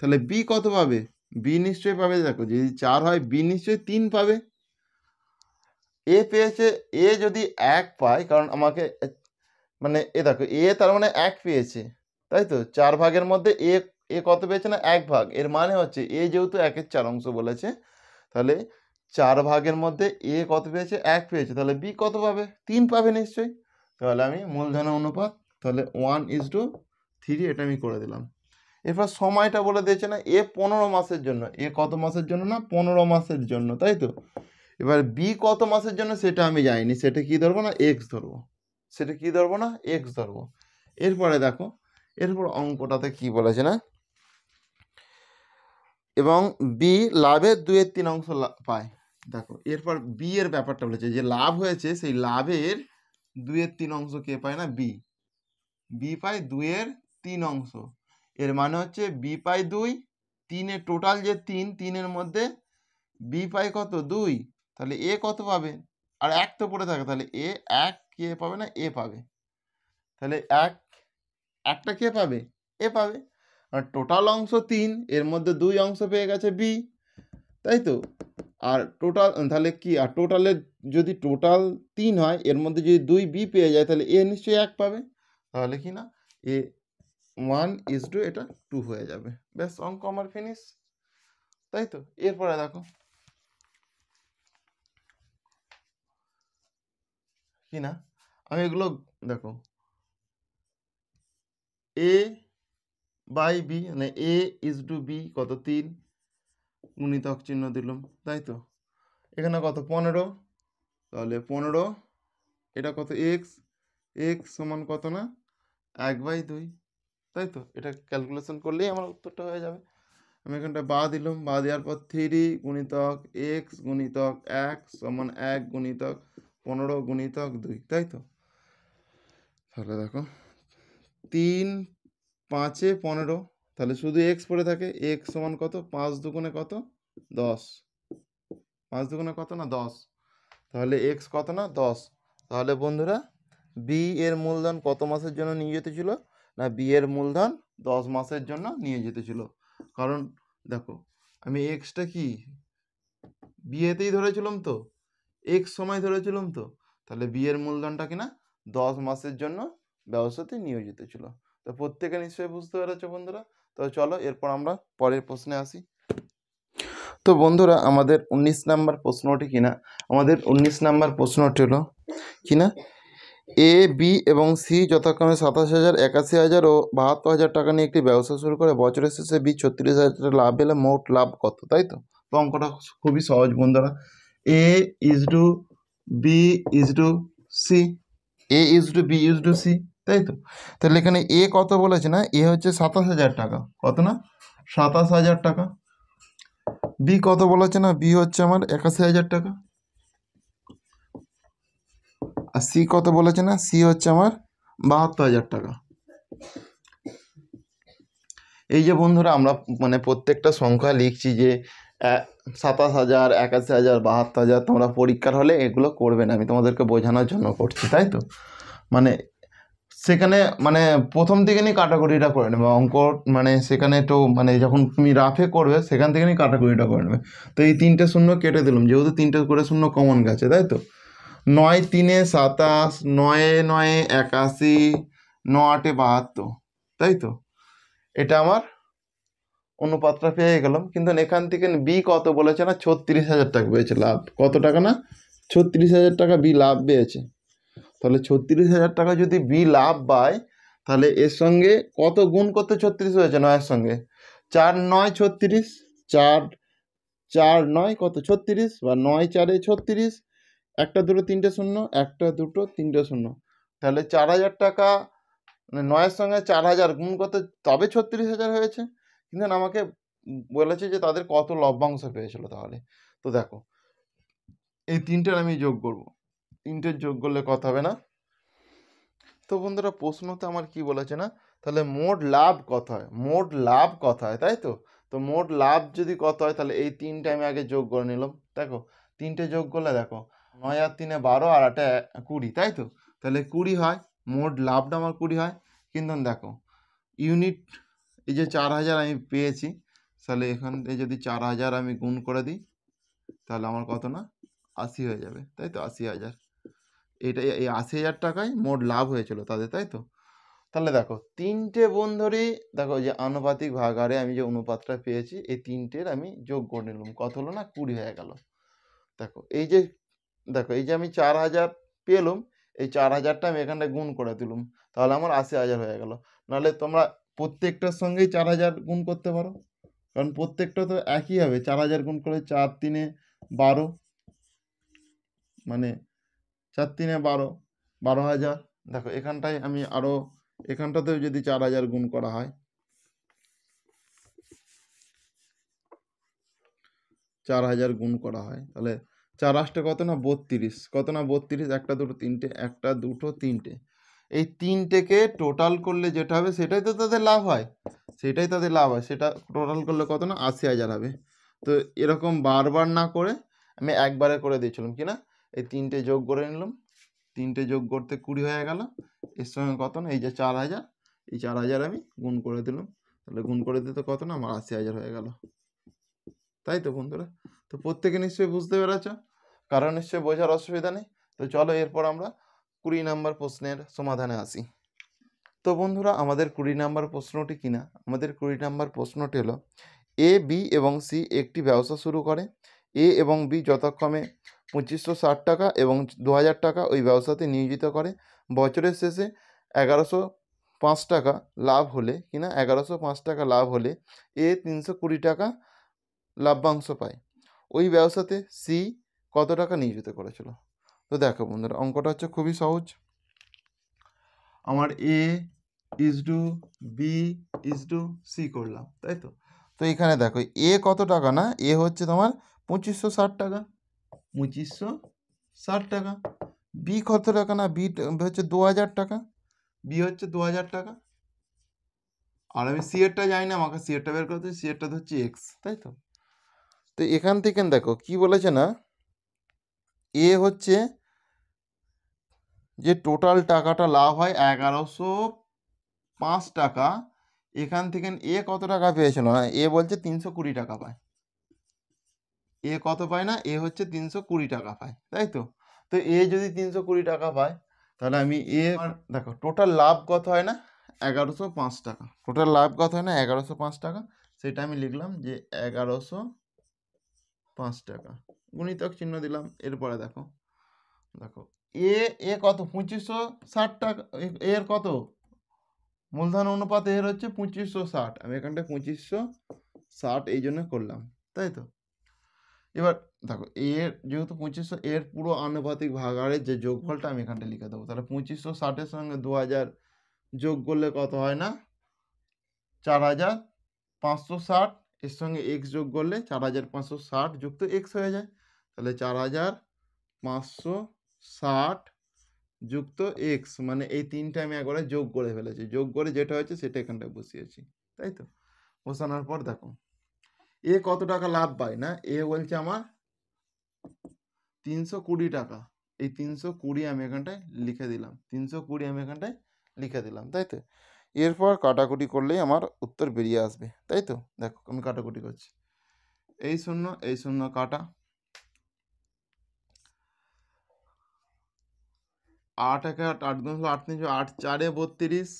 S1: তাহলে বি কত পাবে বি নিশ্চয়ই পাবে, দেখো যদি 4 হয় বি নিশ্চয়ই 3 পাবে। এ পেয়েছে, এ যদি 1 পায়, কারণ আমাকে মানে এ দেখো এ তার মানে 1 পেয়েছে, তাই তো 4 ভাগের মধ্যে এ এ কত পেয়েছে না 1 ভাগ। এর মানে হচ্ছে এ যেহেতু 1-এর 4 অংশ বলেছে, তাহলে 4 ভাগের মধ্যে এ কত পেয়েছে 1 পেয়েছে, তাহলে বি কত পাবে 3 পাবে নিশ্চয়ই। তাহলে আমি মূলধনের অনুপাত তাহলে 1:3 এটা আমি করে দিলাম। এরপর সময়টা বলে দিয়েছে না, এ 15 মাসের জন্য, এ কত মাসের জন্য না 15 মাসের জন্য, তাই তো। এবার বি কত মাসের জন্য সেটা আমি জানিনি, সেটা কি ধরবো না এক্স ধরবো, সেটা কি ধরবো না এক্স ধরবো। এরপরে দেখো এরপর অঙ্কটাতে কি বলেছে না, এবং বি লাভের 2/3 অংশ পায়। দেখো এরপর বি এর ব্যাপারটা বলেছে, যে লাভ হয়েছে সেই লাভের 2/3 অংশ কে পায় না বি, বি পায় 2/3 অংশ। এর মানে হচ্ছে বি পায় 2, 3 টোটাল যে 3-3 মধ্যে বি পায় কত 2, তাহলে এ কত পাবে, আর 1 তো পড়ে থাকে, তাহলে এ 1 কে পাবে না এ পাবে, তাহলে একটা কে পাবে এ পাবে। আর টোটাল অংশ 3, এর মধ্যে 2 অংশ পেয়ে গেছে বি, তাই তো। আর টোটাল তাহলে কি, আর টোটালের যদি টোটাল 3 হয়, এর মধ্যে যদি 2 বি পেয়ে যায়, তাহলে এ নিশ্চয়ই 1 পাবে, তাহলে কি না এ 1:2 এটা 2 হয়ে যাবে। ব্যাস অঙ্ক আমার ফিনিশ, তাই তো। এরপরে দেখো কি না, আমি এগুলো দেখো এ বাই বি মানে a:2 বি কত 3, গুণিতক চিহ্ন দিলাম, তাই তো। এখানে কত 15, তাহলে 15 এটা কত এক্স, এক্স সমান কত না 1/2, তাই তো। এটা ক্যালকুলেশন করলেই আমার উত্তরটা হয়ে যাবে। আমি এখানটা বা দিলাম, বা দেওয়ার পর 3 গুণিতক এক্স গুণিতক 1 সমান 1 গুণিতক 15 গুণিতক 2, তাই তো। তাহলে দেখো 3 5 15, তাহলে শুধু এক্স পড়ে থাকে, এক্স সমান কত 5 দুগুণে কত 10, 5 দুগুণে কত না 10, তাহলে এক্স কত না 10। তাহলে বন্ধুরা বি এর মূলধন কত মাসের জন্য নিয়ে যেতে ছিল না, বি এর মূলধন 10 মাসের জন্য নিয়ে যেতে ছিল। কারণ দেখো আমি এক্সটা কি বিয়েতেই ধরেছিলাম তো, এক্স সময় ধরেছিলাম তো, তাহলে বি এর মূলধনটা কিনা 10 মাসের জন্য ব্যবসাতে নিয়োজিত ছিল। তো প্রত্যেকে নিশ্চয়ই বুঝতে পেরেছো বন্ধুরা। তো চলো এরপর আমরা পরের প্রশ্নে আসি। তো বন্ধুরা আমাদের 19 নাম্বার প্রশ্নটি কিনা, আমাদের 19 নাম্বার প্রশ্নটি হলো কিনা এ বি এবং সি যথাক্রমে 27,000, 81,000 ও 72,000 টাকা নিয়ে একটি ব্যবসা শুরু করে বছরের শেষে বি 36,000 লাভ পেলে মোট লাভ কত, তাই তো। তো অঙ্কটা খুবই সহজ বন্ধুরা, A is to B is to C, A is to B is to C, তাই তো। তাহলে এখানে এ কত বলেছে না, এ হচ্ছে 27,000 টাকা, কত না 27,000 টাকা। বি কত বলেছে না, বি হচ্ছে আমার 81,000 টাকা। আর সি কত বলেছে না, সি হচ্ছে আমার 72,000 টাকা। এই যে বন্ধুরা আমরা মানে প্রত্যেকটা সংখ্যা লিখছি যে 27,000, 81,000, 72,000, তোমরা পরীক্ষার হলে এগুলো করবে না, আমি তোমাদেরকে বোঝানোর জন্য করছি, তাই তো। মানে সেখানে মানে প্রথম থেকে নিয়ে কাটাকুটিটা করে নেবে অঙ্ক, মানে সেখানে তো মানে যখন তুমি রাফে করবে সেখান থেকে নিয়ে কাটাকুটিটা করে নেবে। তো এই 3টে শূন্য কেটে দিলাম, যেহেতু 3টে করে শূন্য কমন গেছে, তাই তো। 9 3 27, 9 9 81, 9 8 72, তাই তো। এটা আমার অনুপাতটা পেয়ে গেলাম। কিন্তু এখান থেকে বি কত বলেছে না 36,000 টাকা পেয়েছে লাভ, কত টাকা না 36,000 টাকা বি লাভ পেয়েছে। তাহলে 36,000 টাকা যদি বি লাভ পায়, তাহলে এর সঙ্গে কত গুণ করতে 36 হয়েছে 9-এর সঙ্গে, 4 9 36, 4 4 9 কত 36, বা 9 4 36, একটা দুটো তিনটে শূন্য, একটা দুটো তিনটে শূন্য, তাহলে 4,000 টাকা মানে 9-এর সঙ্গে 4,000 গুণ করতে তবে 36,000 হয়েছে। কিন্তু আমাকে বলেছে যে তাদের কত লভ্যাংশ পেয়েছিল। তাহলে তো দেখো এই তিনটের আমি যোগ করব, তিনটের যোগ করলে কত হবে না। তো বন্ধুরা প্রশ্নতে আমার কি বলেছে না, তাহলে মোট লাভ কত হয়, মোট লাভ কত হয়, তাই তো। তো মোট লাভ যদি কত হয়, তাহলে এই তিনটে আমি আগে যোগ করে নিলাম। দেখো তিনটে যোগ করলে দেখো 9 আর 3 12 আর 8 20, তাই তো। তাহলে 20 হয়, মোট লাভটা আমার 20 হয়। কিন্তু দেখো ইউনিট এই যে 4,000 আমি পেয়েছি, তাহলে এখান থেকে যদি 4000 আমি গুণ করে দিই তাহলে আমার কত না 80 হয়ে যাবে, তাই তো? 80,000। এটা এই 80,000 টাকায় মোট লাভ হয়েছিল তাদের, তাই তো? তাহলে দেখো তিনটে বন্ধুরই দেখো যে আনুপাতিক ভাগাহারে আমি যে অনুপাতটা পেয়েছি এই তিনটের আমি যোগ করে নিলাম, কত হলো না 20 হয়ে গেল। দেখো এই যে আমি 4000 পেলাম, এই 4000টা আমি এখানটা গুণ করে দিলাম, তাহলে আমার 80,000 হয়ে গেল। নাহলে তোমরা প্রত্যেকটার সঙ্গেই 4000 গুণ করতে পারো, কারণ প্রত্যেকটা তো একই হবে। 4000 গুণ করে 4 3 12, মানে 4 3 12, 12,000। দেখো এখানটায় আমি আরো এখানটাতেও যদি 4000 গুণ করা হয়, 4000 গুণ করা হয় তাহলে 4 8 কত না 32, কত না 32, একটা দুটো তিনটে, একটা দুটো তিনটে, এই তিনটেকে টোটাল করলে যেটা হবে সেটাই তো তাদের লাভ হয়, সেটাই তাদের লাভ হয়। সেটা টোটাল করলে কত না 80,000 হবে। তো এরকম বারবার না করে আমি একবারে করে দিয়েছিলাম কি না, এই তিনটে যোগ করে নিলাম, তিনটে যোগ করতে 20 হয়ে গেল, এর সঙ্গে কত না এই যে 4000, এই 4000 আমি গুণ করে দিলাম, তাহলে গুণ করে দিতে কত না আমার 80,000 হয়ে গেল, তাই তো বন্ধুরা? তো প্রত্যেকে নিশ্চয়ই বুঝতে পেরেছ, কারণ নিশ্চয়ই বোঝার অসুবিধা নেই। তো চলো এরপর আমরা 20 নম্বর প্রশ্নের সমাধানে আসি। তো বন্ধুরা আমাদের 20 নম্বর প্রশ্নটি কিনা, আমাদের 20 নম্বর প্রশ্নটি হলো এ বি এবং সি একটি ব্যবসা শুরু করে। এ এবং বি যথাক্রমে 2560 টাকা এবং 2000 টাকা ওই ব্যবসাতে নিয়োজিত করে। বছরের শেষে 1105 টাকা লাভ হলে কিনা 1105 টাকা লাভ হলে এ 320 টাকা লাভ্যাংশ পায়। ওই ব্যবসাতে সি কত টাকা নিয়োজিত করেছিল? তো দেখো বন্ধুরা অঙ্কটা হচ্ছে খুবই সহজ। আমার A is to B is to C করলাম, তাই তো? তো এখানে দেখো এ কত টাকা না, এ হচ্ছে তোমার 2560 টাকা, 2560 টাকা। বি কত টাকা না, বি হচ্ছে 2000 টাকা, বি হচ্ছে 2000 টাকা। আর আমি সি এরটা জানি না, আমাকে সি এরটা বের করতে, সি এরটা হচ্ছে এক্স, তাই তো? তো এখান থেকে দেখো কি বলেছে না, এ হচ্ছে যে টোটাল টাকাটা লাভ হয় 1105 টাকা, এখান থেকে এ কত টাকা পেয়েছিল না, এ বলছে 320 টাকা পায়। এ কত পায় না, এ হচ্ছে 320 টাকা পায়, তাই তো? তো এ যদি 320 টাকা পায় তাহলে আমি দেখো টোটাল লাভ কত হয় না 1105 টাকা, টোটাল লাভ কত হয় না 1105 টাকা, সেটা আমি লিখলাম যে 1105 টাকা, গুণিতক চিহ্ন দিলাম। এরপরে দেখো দেখো এ এ কত 2560 টাকা, এর কত মূলধন অনুপাত এর হচ্ছে 2560, আমি এখানটা 2560 এই জন্য করলাম, তাই তো? এবার দেখো এর যেহেতু 2500, এর পুরো আনুপাতিক ভাগাহারের যে যোগফলটা আমি এখানটা লিখে দেবো। তাহলে 2560-এর সঙ্গে 2000 যোগ করলে কত হয় না 4560, এর সঙ্গে এক্স যোগ করলে 4560 যুক্ত এক্স হয়ে যায়, তাহলে 4560 যুক্ত এক্স, মানে এই তিনটে আমি একবারে যোগ করে ফেলেছি, যোগ করে যেটা হয়েছে সেটা এখানটায় বসিয়েছি, তাই তো? বসানোর পর দেখো এ কত টাকা লাভ পায় না, এ বলছে আমার 320 টাকা, এই 320 আমি এখানটায় লিখে দিলাম, 320 আমি এখানটায় লিখে দিলাম, তাই তো? এরপর কাটাকুটি করলেই আমার উত্তর বেরিয়ে আসবে, তাই তো? দেখো আমি কাটাকুটি করছি, এই শূন্য কাটা, 8 1 8 8 2 8 3 8 4 32,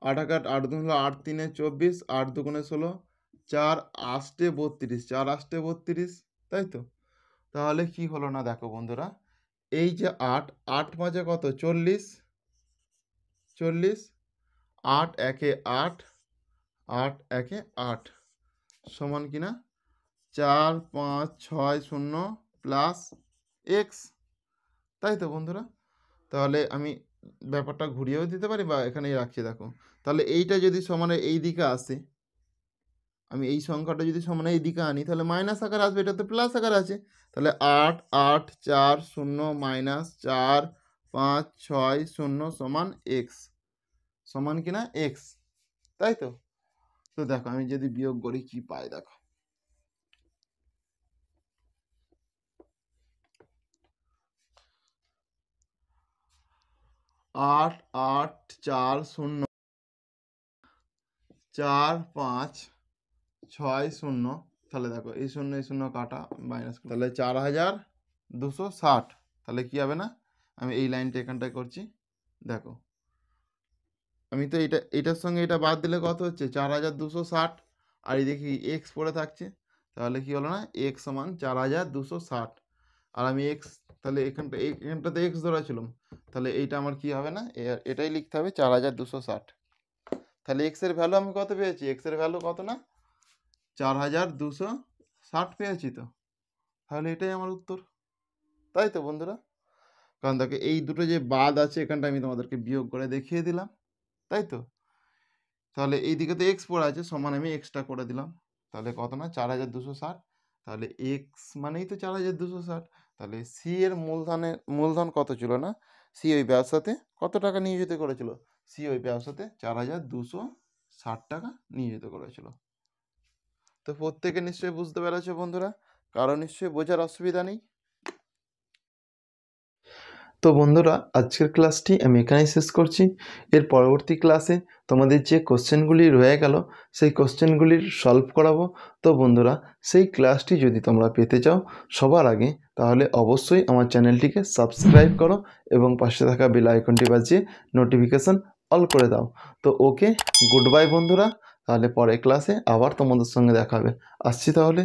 S1: 8 1 8 8 2 8 3 24, 8 2 16, 4 8 32, 4 8 32, তাই তো? তাহলে কি হলো না দেখো বন্ধুরা, এই যে 8 8 5 কত 40, 8 1 8, 8 1 8 সমান কিনা 4 5 6 0 প্লাস এক্স, তাই তো বন্ধুরা? তাহলে আমি ব্যাপারটা ঘুরিয়েও দিতে পারি বা এখানেই রাখছি। দেখো তাহলে এইটা যদি সমানে এই দিকে আসে, আমি এই সংখ্যাটা যদি সমানে এই দিকে আনি তাহলে মাইনাস আকার আসবে, এটা তো প্লাস আকার আছে, তাহলে 8 8 4 0 মাইনাস 4 5 6 0 সমান এক্স, সমান কিনা এক্স, তাই তো? তো দেখো আমি যদি বিয়োগ করি কি পাই, দেখো 8 8 4 0 4 5 6 তাহলে দেখো এই শূন্য কাটা মাইনাস, তাহলে 4260। তাহলে কি হবে না, আমি এই লাইনটা এখানটায় করছি, দেখো আমি তো এটার সঙ্গে এটা বাদ দিলে কত হচ্ছে 4260, আর এই দেখি এক্স পড়ে থাকছে, তাহলে কি হলো না এক্স সমান 4260, আর আমি এক্স তাহলে এখানটাতে এক্স ধরেছিলাম, তাহলে এইটা আমার কি হবে না এটাই লিখতে হবে 4260। তাহলে এক্স এর ভ্যালু আমি কত পেয়েছি, এক্স এর ভ্যালু কত না 4260 পেয়েছি তো, তাহলে এটাই আমার উত্তর, তাই তো বন্ধুরা। কারণ দেখো এই দুটো যে বাদ আছে এখানটা আমি তোমাদেরকে বিয়োগ করে দেখিয়ে দিলাম, তাই তো। তাহলে এই দিকে তো এক্স পড়ে আছে, সমান আমি এক্সটা করে দিলাম, তাহলে কত না 4260। তাহলে এক্স মানেই তো 4260। তাহলে সি এর মূলধন কত ছিল না, সি ওই ব্যবসাতে কত টাকা নিয়োজিত করেছিল, সি ওই ব্যবসাতে 4260 টাকা নিয়োজিত করেছিল। তো প্রত্যেকে নিশ্চয়ই বুঝতে পেরেছো বন্ধুরা, কারো নিশ্চয়ই বোঝার অসুবিধা নেই। তো বন্ধুরা আজকের ক্লাসটি আমি এখানেই শেষ করছি। এর পরবর্তী ক্লাসে তোমাদের যে কোশ্চেনগুলি রয়ে গেল সেই কোশ্চেনগুলির সলভ করাবো। তো বন্ধুরা সেই ক্লাসটি যদি তোমরা পেতে চাও সবার আগে, তাহলে অবশ্যই আমার চ্যানেলটিকে সাবস্ক্রাইব করো এবং পাশে থাকা বেল আইকনটি বাজিয়ে নোটিফিকেশান অল করে দাও। তো ওকে, গুড বাই বন্ধুরা, তাহলে পরের ক্লাসে আবার তোমাদের সঙ্গে দেখা হবে। আসছি তাহলে।